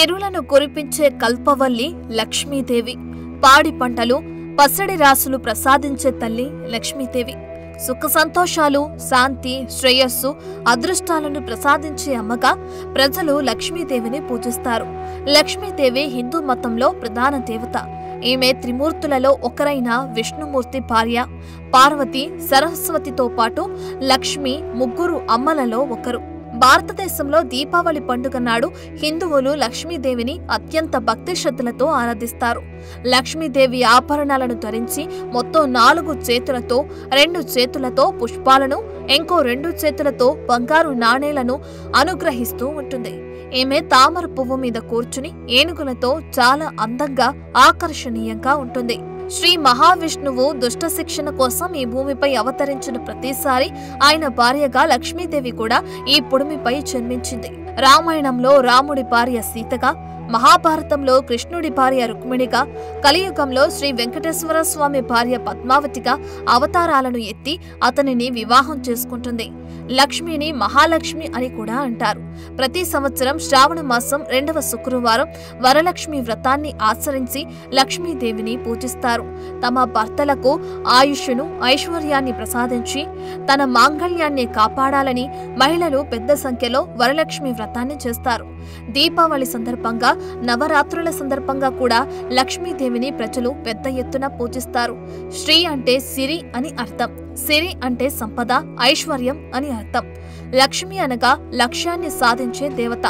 సిరులను కురిపించే కల్పవల్లి లక్ష్మీదేవి, పాడి పంటలు పసడి రాసులు ప్రసాదించే తల్లి లక్ష్మీదేవి, సుఖ సంతోషాలు, శాంతి, శ్రేయస్సు, అదృష్టాలను ప్రసాదించే అమ్మగా ప్రజలు లక్ష్మీదేవిని పూజిస్తారు. లక్ష్మీదేవి హిందూ మతంలో ప్రధాన దేవత. ఈమె త్రిమూర్తులలో ఒకరైన విష్ణుమూర్తి భార్య. పార్వతి, సరస్వతితో పాటు లక్ష్మి ముగ్గురు అమ్మలలో ఒకరు. భారతదేశంలో దీపావళి పండుగ నాడు హిందువులు లక్ష్మీదేవిని అత్యంత భక్తి శ్రద్ధలతో ఆరాధిస్తారు. లక్ష్మీదేవి ఆభరణాలను ధరించి మొత్తం 4 చేతులతో, 2 చేతులతో పుష్పాలను, ఇంకో 2 చేతులతో బంగారు నాణేలను అనుగ్రహిస్తూ ఉంటుంది. ఈమె తామర పువ్వు మీద కూర్చుని ఏనుగులతో చాలా అందంగా, ఆకర్షణీయంగా ఉంటుంది. శ్రీ మహావిష్ణువు దుష్ట శిక్షణ కోసం ఈ భూమిపై అవతరించిన ప్రతిసారి ఆయన భార్యగా లక్ష్మీదేవి కూడా ఈ పుడిమిపై జన్మించింది. రామాయణంలో రాముడి భార్య సీతగా, మహాభారతంలో కృష్ణుడి భార్య రుక్మిణిగా, కలియుగంలో శ్రీ వెంకటేశ్వర స్వామి భార్య పద్మావతిగా అవతారాలను ఎత్తి అతనిని వివాహం చేసుకుంటుంది. లక్ష్మిని మహాలక్ష్మి అని కూడా అంటారు. ప్రతి సంవత్సరం శ్రావణ మాసం 2వ శుక్రవారం వరలక్ష్మి వ్రతాన్ని ఆచరించి లక్ష్మీదేవిని పూజిస్తారు. తమ భర్తలకు ఆయుష్ను, ఐశ్వర్యాన్ని ప్రసాదించి తన మాంగళ్యాన్ని కాపాడాలని మహిళలు పెద్ద సంఖ్యలో వరలక్ష్మి వ్రతాన్ని చేస్తారు. దీపావళి సందర్భంగా, నవరాత్రుల సందర్భంగా కూడా లక్ష్మీదేవిని ప్రజలు పెద్ద ఎత్తున పూజిస్తారు. శ్రీ అంటే సిరి అని అర్థం. సిరి అంటే సంపద, ఐశ్వర్యం అని అర్థం. లక్ష్మి అనగా లక్ష్యాన్ని సాధించే దేవత.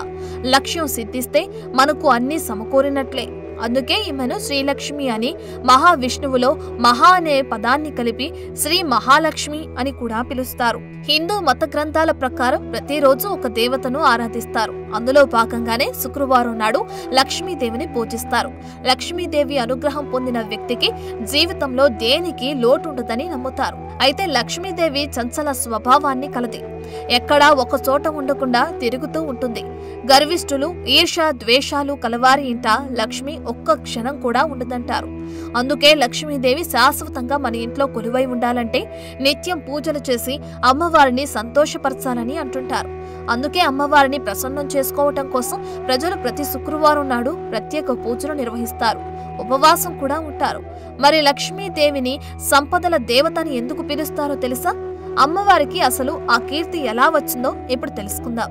లక్ష్యం సిద్ధిస్తే మనకు అన్నీ సమకూరినట్లే. అందుకే ఈమెను శ్రీలక్ష్మి అని, మహావిష్ణువులో మహా అనే పదాన్ని కలిపి శ్రీ మహాలక్ష్మి అని కూడా పిలుస్తారు. హిందూ మత గ్రంథాల ప్రకారం ప్రతిరోజు ఒక దేవతను ఆరాధిస్తారు. అందులో భాగంగానే శుక్రవారం నాడు లక్ష్మీదేవిని పూజిస్తారు. లక్ష్మీదేవి అనుగ్రహం పొందిన వ్యక్తికి జీవితంలో దేనికి లోటుండదని నమ్ముతారు. అయితే లక్ష్మీదేవి చంచల స్వభావాన్ని కలది. ఎక్కడా ఒక చోట ఉండకుండా తిరుగుతూ ఉంటుంది. గర్విష్ఠులు, ఈర్ష, ద్వేషాలు కలవారి ఇంట లక్ష్మి ఒక్క క్షణం కూడా ఉండదంటారు. అందుకే లక్ష్మీదేవి శాశ్వతంగా మన ఇంట్లో కొలువై ఉండాలంటే నిత్యం పూజలు చేసి అమ్మవారిని సంతోషపరచాలని అంటుంటారు. అందుకే అమ్మవారిని ప్రసన్నం చేసుకోవటం కోసం ప్రజలు ప్రతి శుక్రవారం నాడు ప్రత్యేక పూజలు నిర్వహిస్తారు. ఉపవాసం కూడా ఉంటారు. మరి లక్ష్మీదేవిని సంపదల దేవతని ఎందుకు పిలుస్తారో తెలుసా? అమ్మవారికి అసలు ఆ కీర్తి ఎలా వచ్చిందో ఇప్పుడు తెలుసుకుందాం.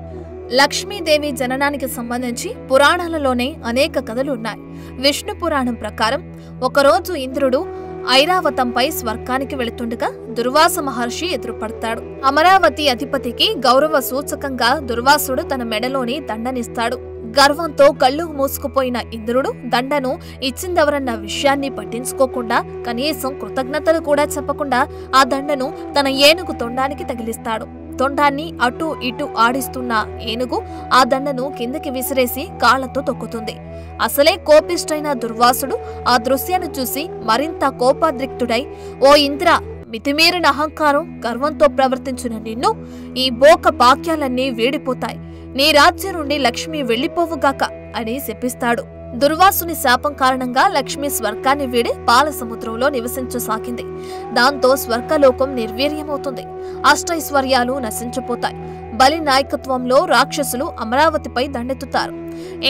లక్ష్మీదేవి జననానికి సంబంధించి పురాణాలలోనే అనేక కథలు ఉన్నాయి. విష్ణు పురాణం ప్రకారం ఒకరోజు ఇంద్రుడు ఐరావతంపై స్వర్గానికి వెళుతుండగా దుర్వాస మహర్షి ఎదురుపడతాడు. అమరావతి అధిపతికి గౌరవ సూచకంగా దుర్వాసుడు తన మెడలోని దండనిస్తాడు. గర్వంతో కళ్ళు మూసుకుపోయిన ఇంద్రుడు దండను ఇచ్చిందెవరన్న విషయాన్ని పట్టించుకోకుండా, కనీసం కృతజ్ఞతలు కూడా చెప్పకుండా ఆ దండను తన ఏనుగు తొండానికి తగిలిస్తాడు. తొండాన్ని అటూ ఇటూ ఆడిస్తున్న ఏనుగు ఆ దండను కిందకి విసిరేసి కాళ్లతో తొక్కుతుంది. అసలే కోపిష్టైన దుర్వాసుడు ఆ దృశ్యాన్ని చూసి మరింత కోపాద్రిక్తుడై, ఓ ఇంద్ర, మితిమీరిన అహంకారం, గర్వంతో ప్రవర్తించిన నిన్ను ఈ భోగ భాగ్యాలన్నీ వీడిపోతాయి. నీ రాజ్యం నుండి లక్ష్మి వెళ్లిపోవుగాక అని శపిస్తాడు. దుర్వాసుని శాపం కారణంగా లక్ష్మి స్వర్గాన్ని వీడి పాల సముద్రంలో నివసించసాగింది. దాంతో స్వర్గలోకం నిర్వీర్యమవుతుంది. అష్టైశ్వర్యాలు నశించిపోతాయి. బలి నాయకత్వంలో రాక్షసులు అమరావతిపై దండెత్తుతారు.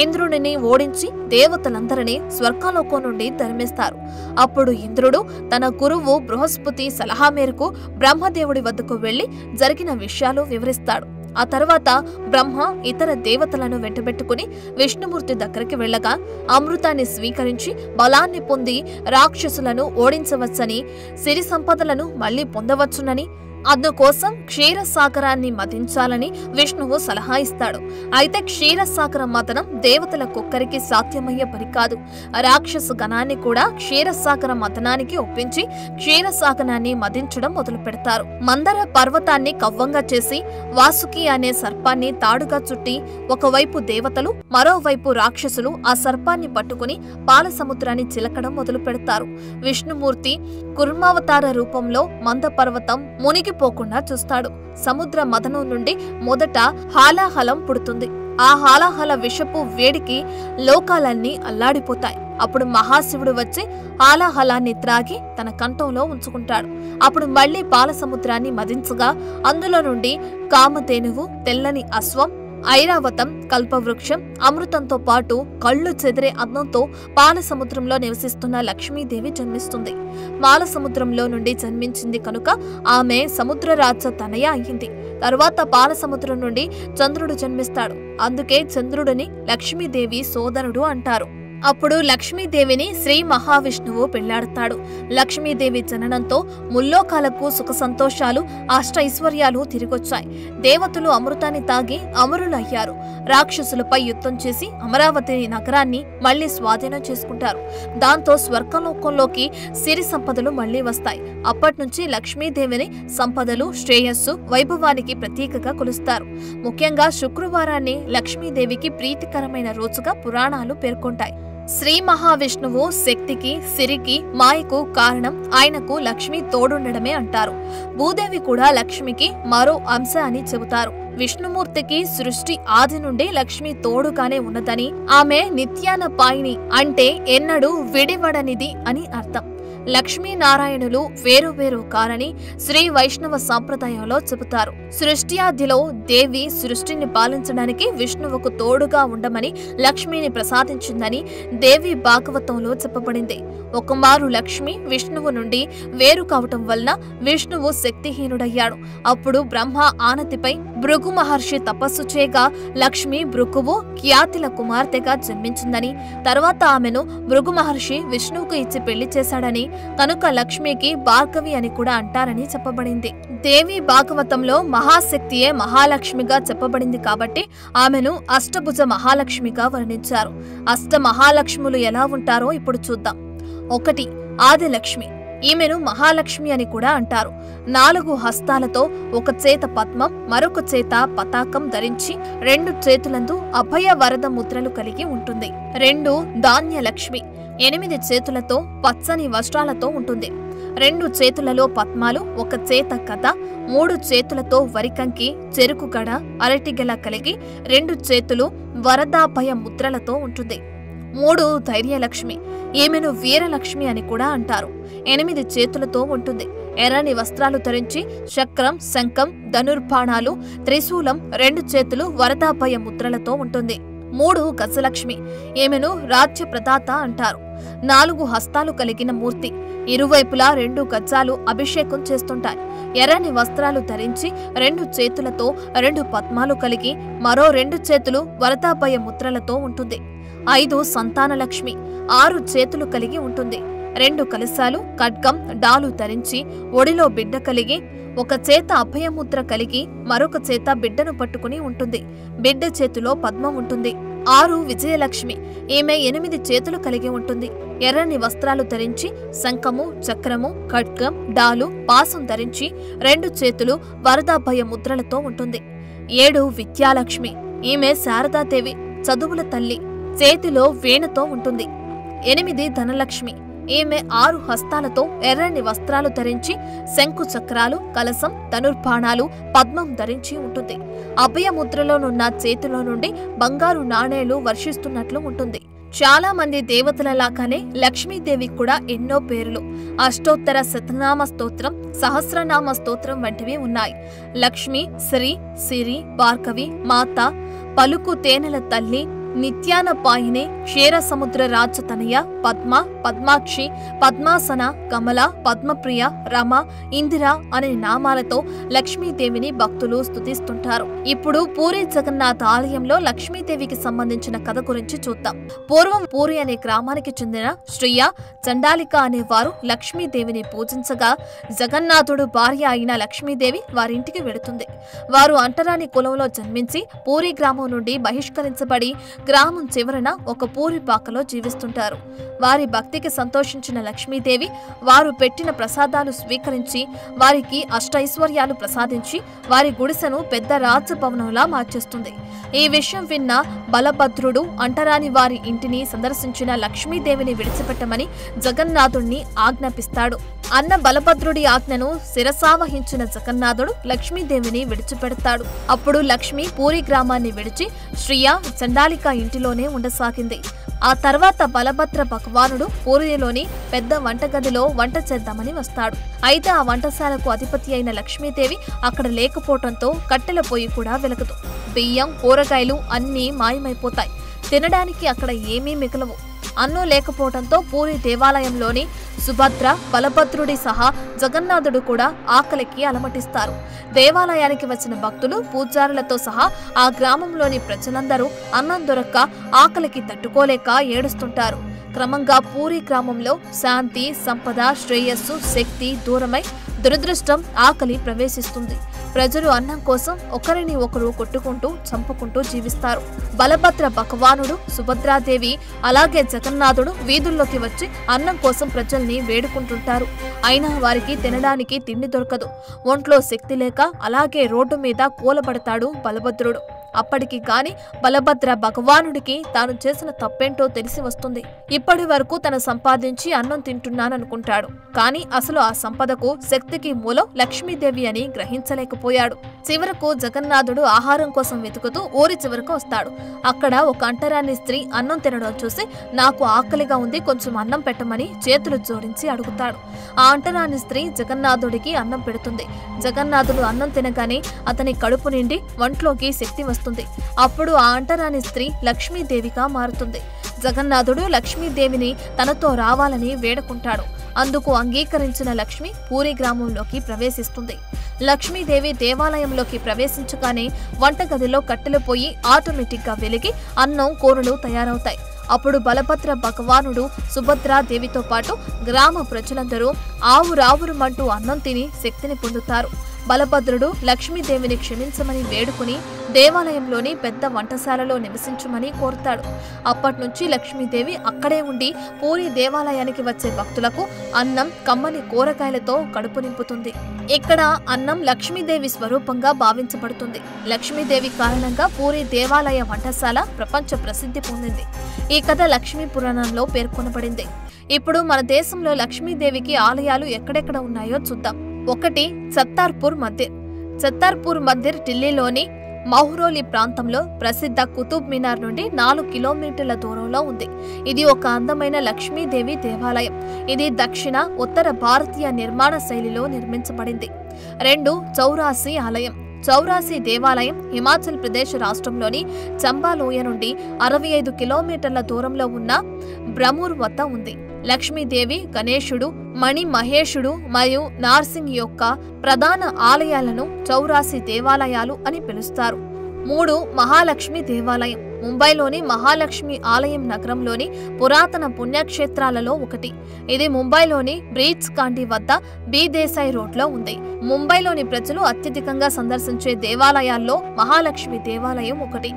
ఇంద్రుడిని ఓడించి దేవతలందరినీ స్వర్గలోకం నుండి తరిమేస్తారు. అప్పుడు ఇంద్రుడు తన గురువు బృహస్పతి సలహా మేరకు బ్రహ్మదేవుడి వద్దకు వెళ్లి జరిగిన విషయాలు వివరిస్తాడు. ఆ తర్వాత బ్రహ్మ ఇతర దేవతలను వెంటబెట్టుకుని విష్ణుమూర్తి దగ్గరికి వెళ్లగా అమృతాన్ని స్వీకరించి బలాన్ని పొంది రాక్షసులను ఓడించవచ్చని, సిరి సంపదలను మళ్లీ పొందవచ్చునని, అందుకోసం క్షీరసాగరాన్ని మదించాలని విష్ణువు సలహా ఇస్తాడు. అయితే క్షీరసాగర మదనం దేవతలకొక్కరికి సాధ్యమయ్యే పని కాదు. రాక్షస గణాన్ని కూడా క్షీరసాగర మదనానికి ఒప్పించి క్షీరసాగరాన్ని మదించడం మొదలు పెడతారు. మందర పర్వతాన్ని కవ్వంగా చేసి వాసుకి అనే సర్పాన్ని తాడుగా చుట్టి ఒకవైపు దేవతలు, మరోవైపు రాక్షసులు ఆ సర్పాన్ని పట్టుకుని పాల సముద్రాన్ని చిలకడం మొదలు పెడతారు. విష్ణుమూర్తి కుర్మావతార రూపంలో మంద పర్వతం మునిగిపోకుండా చూస్తాడు. సముద్ర మదనం నుండి మొదట హాలాహలం పుడుతుంది. ఆ హాలాహల విషపు వేడికి లోకాలన్నీ అల్లాడిపోతాయి. అప్పుడు మహాశివుడు వచ్చి హాలాహలాన్ని త్రాగి తన కంఠంలో ఉంచుకుంటాడు. అప్పుడు మళ్లీ పాల సముద్రాన్ని మదించగా అందులో నుండి కామధేనువు, తెల్లని అశ్వం, ఐరావతం, కల్పవృక్షం, అమృతంతో పాటు కళ్ళు చెదిరే అందంతో పాల సముద్రంలో నివసిస్తున్న లక్ష్మీదేవి జన్మిస్తుంది. పాల సముద్రంలో నుండి జన్మించింది కనుక ఆమె సముద్రరాజ తనయ అయ్యింది. తరువాత పాల సముద్రం నుండి చంద్రుడు జన్మిస్తాడు. అందుకే చంద్రుడిని లక్ష్మీదేవి సోదరుడు అంటారు. అప్పుడు లక్ష్మీదేవిని శ్రీ మహావిష్ణువు పెళ్లాడతాడు. లక్ష్మీదేవి జననంతో ముల్లోకాలకు సుఖ సంతోషాలు, అష్టైశ్వర్యాలు తిరిగొచ్చాయి. దేవతలు అమృతాన్ని తాగి అమరులయ్యారు. రాక్షసులపై యుద్ధం చేసి అమరావతి నగరాన్ని మళ్లీ స్వాధీనం చేసుకుంటారు. దాంతో స్వర్గలోకంలోకి సిరి సంపదలు మళ్లీ వస్తాయి. అప్పట్నుంచి లక్ష్మీదేవిని సంపదలు, శ్రేయస్సు, వైభవానికి ప్రతీకగా కొలుస్తారు. ముఖ్యంగా శుక్రవారాన్ని లక్ష్మీదేవికి ప్రీతికరమైన రోజుగా పురాణాలు పేర్కొంటాయి. శ్రీ మహావిష్ణువు శక్తికి, సిరికి, మాయకు కారణం ఆయనకు లక్ష్మి తోడుండడమే అంటారు. భూదేవి కూడా లక్ష్మికి మరో అంశ అని చెబుతారు. విష్ణుమూర్తికి సృష్టి ఆది నుండి లక్ష్మి తోడుగానే ఉన్నదని, ఆమె నిత్యాన పాయిని అంటే ఎన్నడూ విడివడనిది అని అర్థం. లక్ష్మీనారాయణులు వేరు కారని శ్రీ వైష్ణవ సాంప్రదాయంలో చెబుతారు. సృష్ట్యాదిలో దేవి సృష్టిని పాలించడానికి విష్ణువుకు తోడుగా ఉండమని లక్ష్మిని ప్రసాదించిందని దేవి భాగవతంలో చెప్పబడింది. ఒకమారు లక్ష్మి విష్ణువు నుండి వేరు కావటం వలన విష్ణువు శక్తిహీనుడయ్యాడు. అప్పుడు బ్రహ్మ ఆనతిపై భృగు మహర్షి తపస్సు చేయగా లక్ష్మి భృగువు ఖ్యాతిల కుమార్తెగా జన్మించిందని, తర్వాత ఆమెను భృగు మహర్షి విష్ణువుకు ఇచ్చి పెళ్లి చేశాడని, కనుక లక్ష్మికి భార్గవి అని కూడా అంటారని చెప్పబడింది. దేవి భాగవతంలో మహాశక్తియే మహాలక్ష్మిగా చెప్పబడింది కాబట్టి ఆమెను అష్టభుజ మహాలక్ష్మిగా వర్ణించారు. అష్ట మహాలక్ష్ములు ఎలా ఉంటారో ఇప్పుడు చూద్దాం. 1. ఆదిలక్ష్మి. ఈమెను మహాలక్ష్మి అని కూడా అంటారు. 4 హస్తాలతో, ఒక చేత పద్మం, మరొక చేత పతాకం ధరించి 2 చేతులందు అభయ వరద ముద్రలు కలిగి ఉంటుంది. 2. ధాన్యలక్ష్మి. 8 చేతులతో, పచ్చని వస్త్రాలతో ఉంటుంది. 2 చేతులలో పద్మాలు, ఒక చేత కథ, 3 చేతులతో వరికంకి, చెరుకు గడ, అరటిగెల కలిగి 2 చేతులు వరదాభయ ముద్రలతో ఉంటుంది. 3. ధైర్యలక్ష్మి. ఈమెను వీరలక్ష్మి అని కూడా అంటారు. 8 చేతులతో ఉంటుంది. ఎర్రని వస్త్రాలు ధరించి చక్రం, శంఖం, ధనుర్బాణాలు, త్రిశూలం, 2 చేతులు వరదాభయ ముద్రలతో ఉంటుంది. 3. గజలక్ష్మి. ఈమెను రాజ్య ప్రదాత అంటారు. 4 హస్తాలు కలిగిన మూర్తి. ఇరువైపులా 2 గజాలు అభిషేకం చేస్తుంటాయి. ఎర్రని వస్త్రాలు ధరించి 2 చేతులతో 2 పద్మాలు కలిగి మరో 2 చేతులు వరదాభయ ముద్రలతో ఉంటుంది. 5. సంతానలక్ష్మి. 6 చేతులు కలిగి ఉంటుంది. 2 కలశాలు, ఖడ్గం, డాలు ధరించి ఒడిలో బిడ్డ కలిగి, ఒక చేత అభయముద్ర కలిగి మరొక చేత బిడ్డను పట్టుకుని ఉంటుంది. బిడ్డ చేతిలో పద్మం ఉంటుంది. 6. విజయలక్ష్మి. ఈమె 8 చేతులు కలిగి ఉంటుంది. ఎర్రని వస్త్రాలు ధరించి శంఖము, చక్రము, ఖడ్గం, డాలు, పాసం ధరించి 2 చేతులు వరదాభయ ముద్రలతో ఉంటుంది. 7. విద్యాలక్ష్మి. ఈమె శారదాదేవి, చదువుల తల్లి, చేతిలో వేణుతో ఉంటుంది. 8. ధనలక్ష్మి. ఈమె 6 హస్తాలతో ఎర్రని వస్త్రాలు ధరించి శంకు చక్రాలు, కలసం, ధనుర్బాణాలు, పద్మం ధరించి ఉంటుంది. అభయముద్రలోనున్న చేతిలో నుండి బంగారు నాణేలు వర్షిస్తున్నట్లు ఉంటుంది. చాలా మంది దేవతలలాగానే లక్ష్మీదేవి కూడా ఎన్నో పేర్లు, అష్టోత్తర శతనామ స్తోత్రం, సహస్రనామ స్తోత్రం వంటివి ఉన్నాయి. లక్ష్మి, శ్రీ, సిరి, భార్గవి, మాత, పలుకు తేనెల తల్లి, నిత్యాన పాయిని, క్షీర సముద్ర రాజతనయ, పద్మ, పద్మాక్షి, పద్మాసన, కమల, పద్మప్రియ, రమ, ఇందిర అనే నామాలతో లక్ష్మీదేవిని భక్తులు స్తుతిస్తుంటారు. ఇప్పుడు పూరి జగన్నాథ ఆలయంలో లక్ష్మీదేవికి సంబంధించిన కథ గురించి చూద్దాం. పూర్వం పూరి అనే గ్రామానికి చెందిన శ్రీయ చండాలిక అనేవారు లక్ష్మీదేవిని పూజించగా జగన్నాథుడు భార్య అయిన లక్ష్మీదేవి వారింటికి వెళుతుంది. వారు అంటరాని కులంలో జన్మించి పూరి గ్రామం నుండి బహిష్కరించబడి గ్రామం చివరన ఒక పూరిపాకలో జీవిస్తుంటారు. వారి భక్తికి సంతోషించిన లక్ష్మీదేవి వారు పెట్టిన ప్రసాదాలు స్వీకరించి వారికి అష్టైశ్వర్యాలు ప్రసాదించి వారి గుడిసెను పెద్ద రాజభవనంలా మార్చేస్తుంది. ఈ విషయం విన్న బలభద్రుడు అంటరాని వారి ఇంటిని సందర్శించిన లక్ష్మీదేవిని విడిచిపెట్టమని జగన్నాథుణ్ణి ఆజ్ఞాపిస్తాడు. అన్న బలభద్రుడి ఆజ్ఞను శిరసావహించిన జగన్నాథుడు లక్ష్మీదేవిని విడిచిపెడతాడు. అప్పుడు లక్ష్మి పూరి గ్రామాన్ని విడిచి శ్రీయ చండాలిక ఇంటిలోనే ఉండసాగింది. ఆ తర్వాత బలభద్ర భగవానుడు పూరిలోని పెద్ద వంటగదిలో వంట చేద్దామని వస్తాడు. అయితే ఆ వంటశాలకు అధిపతి అయిన లక్ష్మీదేవి అక్కడ లేకపోవడంతో కట్టెల పొయ్యి కూడా వెలగదు. బియ్యం, కూరగాయలు అన్నీ మాయమైపోతాయి. తినడానికి అక్కడ ఏమీ మిగలవు. అన్నం లేకపోవడంతో పూరి దేవాలయంలోని సుభద్ర, బలభద్రుడి సహా జగన్నాథుడు కూడా ఆకలికి అలమటిస్తారు. దేవాలయానికి వచ్చిన భక్తులు, పూజారులతో సహా ఆ గ్రామంలోని ప్రజలందరూ అన్నం దొరక్క ఆకలికి తట్టుకోలేక ఏడుస్తుంటారు. క్రమంగా పూరి గ్రామంలో శాంతి, సంపద, శ్రేయస్సు, శక్తి దూరమై దురదృష్టం, ఆకలి ప్రవేశిస్తుంది. ప్రజలు అన్నం కోసం ఒకరిని ఒకరు కొట్టుకుంటూ, చంపుకుంటూ జీవిస్తారు. బలభద్ర భగవానుడు, సుభద్రాదేవి అలాగే జగన్నాథుడు వీధుల్లోకి వచ్చి అన్నం కోసం ప్రజల్ని వేడుకుంటుంటారు. అయినా వారికి తినడానికి తిండి దొరకదు. ఒంట్లో శక్తి లేక అలాగే రోడ్డు మీద కూలబడతాడు బలభద్రుడు. అప్పటికి కాని బలభద్ర భగవానుడికి తాను చేసిన తప్పేంటో తెలిసి వస్తుంది. ఇప్పటి వరకు తను సంపాదించి అన్నం తింటున్నాననుకుంటాడు. కానీ అసలు ఆ సంపదకు, శక్తికి మూలం లక్ష్మీదేవి అని గ్రహించలేకపోయాడు. చివరకు జగన్నాథుడు ఆహారం కోసం వెతుకుతూ ఊరి చివరకు వస్తాడు. అక్కడ ఒక అంటరాని స్త్రీ అన్నం తినడం చూసి, నాకు ఆకలిగా ఉంది, కొంచెం అన్నం పెట్టమని చేతులు జోడించి అడుగుతాడు. ఆ అంటరాని స్త్రీ జగన్నాథుడికి అన్నం పెడుతుంది. జగన్నాథుడు అన్నం తినగానే అతని కడుపు నిండి ఒంట్లోకి శక్తి వస్తుంది. అప్పుడు ఆ అంటరాని స్త్రీ లక్ష్మీదేవిగా మారుతుంది. జగన్నాథుడు లక్ష్మీదేవిని తనతో రావాలని వేడుకుంటాడు. అందుకు అంగీకరించిన లక్ష్మి పూరి గ్రామంలోకి ప్రవేశిస్తుంది. లక్ష్మీదేవి దేవాలయంలోకి ప్రవేశించగానే వంటగదిలో కట్టెలు పోయి ఆటోమేటిక్గా వెలిగి అన్నం, కూరలు తయారవుతాయి. అప్పుడు బలభద్ర భగవానుడు, సుభద్రాదేవితో పాటు గ్రామ ప్రజలందరూ ఆవురావురుమంటూ అన్నం తిని శక్తిని పొందుతారు. బలభద్రుడు లక్ష్మీదేవిని క్షమించమని వేడుకుని దేవాలయంలోని పెద్ద వంటశాలలో నివసించమని కోరుతాడు. అప్పట్నుంచి లక్ష్మీదేవి అక్కడే ఉండి పూరి దేవాలయానికి వచ్చే భక్తులకు అన్నం, కమ్మని కూరగాయలతో కడుపు నింపుతుంది. ఇక్కడ అన్నం లక్ష్మీదేవి స్వరూపంగా భావించబడుతుంది. లక్ష్మీదేవి కారణంగా పూరి దేవాలయ వంటశాల ప్రపంచ ప్రసిద్ధి పొందింది. ఈ కథ లక్ష్మీ పురాణంలో పేర్కొనబడింది. ఇప్పుడు మన దేశంలో లక్ష్మీదేవికి ఆలయాలు ఎక్కడెక్కడ ఉన్నాయో చూద్దాం. 1. సత్తార్పూర్ మందిర్. సత్తార్పూర్ మందిర్ ఢిల్లీలోని మహ్రౌలి ప్రాంతంలో ప్రసిద్ధ కుతుబ్ మినార్ నుండి 4 కిలోమీటర్ల దూరంలో ఉంది. ఇది ఒక అందమైన లక్ష్మీదేవి దేవాలయం. ఇది దక్షిణ, ఉత్తర భారతీయ నిర్మాణ శైలిలో నిర్మించబడింది. 2. చౌరాసి ఆలయం. చౌరాసి దేవాలయం హిమాచల్ ప్రదేశ్ రాష్ట్రంలోని చంబా లోయ నుండి 65 కిలోమీటర్ల దూరంలో ఉన్న బ్రహ్మూర్ వద్ద ఉంది. లక్ష్మీదేవి, గణేశుడు, మణి మహేశుడు మరియు నార్సింగ్ యొక్క ప్రధాన ఆలయాలను చౌరాసి దేవాలయాలు అని పిలుస్తారు. 3. మహాలక్ష్మి దేవాలయం. ముంబైలోని మహాలక్ష్మి ఆలయం నగరంలోని పురాతన పుణ్యక్షేత్రాలలో ఒకటి. ఇది ముంబైలోని బ్రీచ్ కాండి వద్ద బి దేశాయ్ రోడ్లో ఉంది. ముంబైలోని ప్రజలు అత్యధికంగా సందర్శించే దేవాలయాల్లో మహాలక్ష్మి దేవాలయం ఒకటి.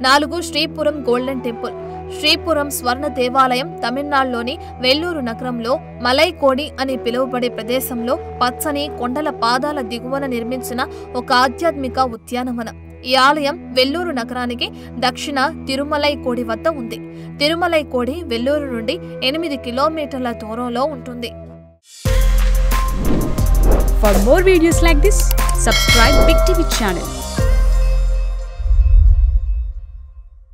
4. Sripuram golden temple. శ్రీపురం స్వర్ణ దేవాలయం తమిళనాడులోని వెల్లూరు నగరంలో మలైకోడి అని పిలువబడే ప్రదేశంలో పచ్చని కొండల పాదాల దిగువన నిర్మించిన ఒక ఆధ్యాత్మిక ఉద్యానవనం. ఈ ఆలయం వెల్లూరు నగరానికి దక్షిణ తిరుమలైకోడి వద్ద ఉంది. తిరుమలైకోడి వెల్లూరు నుండి 8 కిలోమీటర్ల దూరంలో ఉంటుంది. For more videos like this, subscribe Big TV channel.